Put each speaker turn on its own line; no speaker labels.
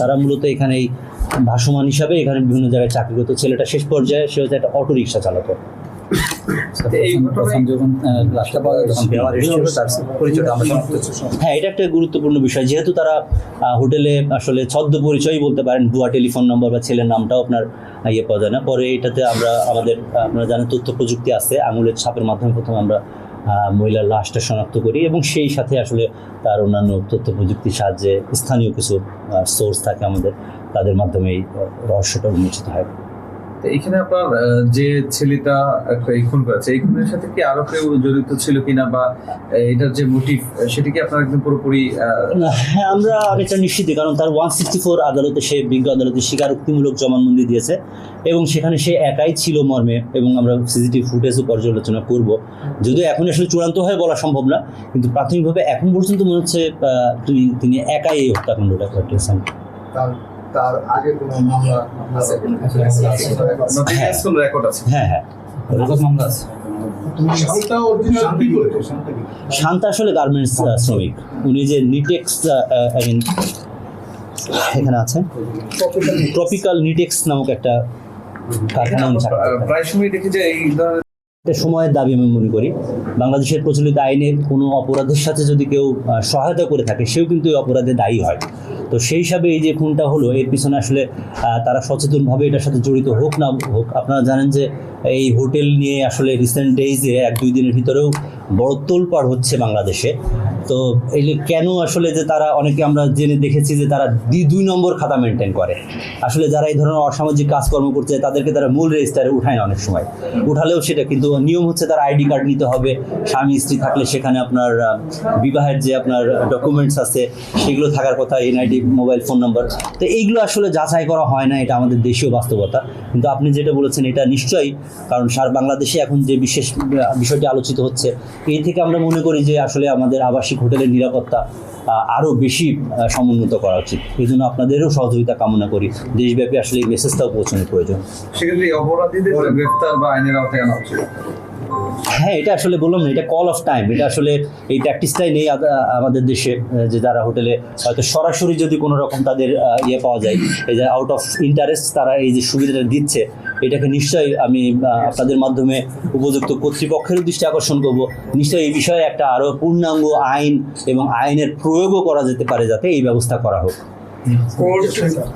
তারা মূলত এখানে এই ভাসমান হিসাবে এখানে বিভিন্ন জায়গায় চাকরি করতো। ছেলেটা শেষ পর্যায়ে সে হচ্ছে একটা অটো রিক্সা চালাতো। হ্যাঁ, এটা একটা গুরুত্বপূর্ণ বিষয়, যেহেতু তারা হোটেলে আসলে ছদ্ম পরিচয় বলতে পারেন, ভুয়া টেলিফোন নম্বর বা ছেলের নামটাও আপনার পাওয়া যায় না। পরে এটাতে আমরা আমাদের আপনারা জানেন তথ্য প্রযুক্তি আছে, আঙুলের ছাপের মাধ্যমে প্রথমে আমরা মহিলার লাশটা শনাক্ত করি এবং সেই সাথে আসলে তার অন্যান্য তথ্য প্রযুক্তির সাহায্যে স্থানীয় কিছু সোর্স থাকে আমাদের, তাদের মাধ্যমে এই রহস্যটা উন্মোচিত হয়।
এখানে আপনার যে ছেলেটা এই খুন করেছে, এই খুনের সাথে কি আরো কেউ জড়িত ছিল কিনা, বা এটার যে মোটিভ সেটা কি আপনার একদম পুরোপুরি?
হ্যাঁ, আমরা অনেকটা নিশ্চিত, কারণ তার 164 আদালতে সে বিজ্ঞ আদালতে স্বীকারোক্তিমূলক জবানবন্দি দিয়েছে এবং সেখানে সে একাই ছিল মর্মে, এবং আমরা সিসিটিভি ফুটেজও পর্যালোচনা করব। যদিও এখন আসলে চূড়ান্ত হয়ে বলা সম্ভব না, কিন্তু প্রাথমিকভাবে এখন পর্যন্ত মনে হচ্ছে তিনি একাই এই হত্যাকাণ্ডটা ঘটিয়েছেন।
তার আগে কোনো মামলা আছে?
হ্যাঁ,
মামলা আছে।
শান্তা আসলে গার্মেন্টস শ্রমিক। উনি যে নিটেক্স এখানে আছে, ট্রপিক্যাল নিটেক্স নামক একটা কারখানা।
প্রায় সময় দেখি যে এই ধরনের
সময়ের দাবি আমি মনে করি, বাংলাদেশের প্রচলিত আইনে কোনো অপরাধের সাথে যদি কেউ সহায়তা করে থাকে, সেও কিন্তু এই অপরাধে দায়ী হয়। তো সেই হিসাবে এই যে খুনটা হলো, এর পিছনে আসলে তারা সচেতনভাবে এটার সাথে জড়িত হোক না হোক, আপনারা জানেন যে এই হোটেল নিয়ে আসলে রিসেন্ট ডেইজে 1-2 দিনের ভিতরেও বড় তোলপাড় হচ্ছে বাংলাদেশে। তো এই কেন আসলে যে তারা, অনেকে আমরা জেনে দেখেছি যে তারা 2 নম্বর খাতা মেনটেন করে। আসলে যারা এই ধরনের অসামাজিক কাজকর্ম করছে তাদেরকে তারা মূল রেজিস্টারে উঠায় না, অনেক সময় উঠালেও সেটা কিন্তু নিয়ম হচ্ছে তার আইডি কার্ড নিতে হবে, স্বামী স্ত্রী থাকলে সেখানে আপনার বিবাহের যে আপনার ডকুমেন্টস আছে সেগুলো থাকার কথা, এনআইডি, মোবাইল ফোন নাম্বার। তো এইগুলো আসলে যাচাই করা হয় না, এটা আমাদের দেশীয় বাস্তবতা। কিন্তু আপনি যেটা বলেছেন এটা নিশ্চয়ই, কারণ সারা বাংলাদেশে এখন যে বিশেষ বিষয়টি আলোচিত হচ্ছে, এই থেকে আমরা মনে করি যে আসলে আমাদের আবাসিক হোটেলের নিরাপত্তা আরও বেশি সমুন্নত করা উচিত। এই জন্য আপনাদেরও সহযোগিতা কামনা করি। দেশব্যাপী আসলে এই মেসেজটাও পৌঁছানোর প্রয়োজন।
সেক্ষেত্রে অপরাধীদের গ্রেফতার বা আইনের আওতায় আনা উচিত।
হ্যাঁ, এটা আসলে বললাম না, এটা কল অফ টাইম। এটা আসলে এই প্র্যাকটিসটাই নেই আমাদের দেশে, যে যারা হোটেলে হয়তো সরাসরি যদি কোনো রকম তাদের পাওয়া যায়, এই যে আউট অফ ইন্টারেস্ট তারা এই যে সুবিধাটা দিচ্ছে, এটাকে নিশ্চয়ই আমি আপনাদের মাধ্যমে উপযুক্ত কর্তৃপক্ষের দৃষ্টি আকর্ষণ করব। নিশ্চয়ই এই বিষয়ে একটা আরও পূর্ণাঙ্গ আইন এবং আইনের প্রয়োগও করা যেতে পারে, যাতে এই ব্যবস্থা করা হোক।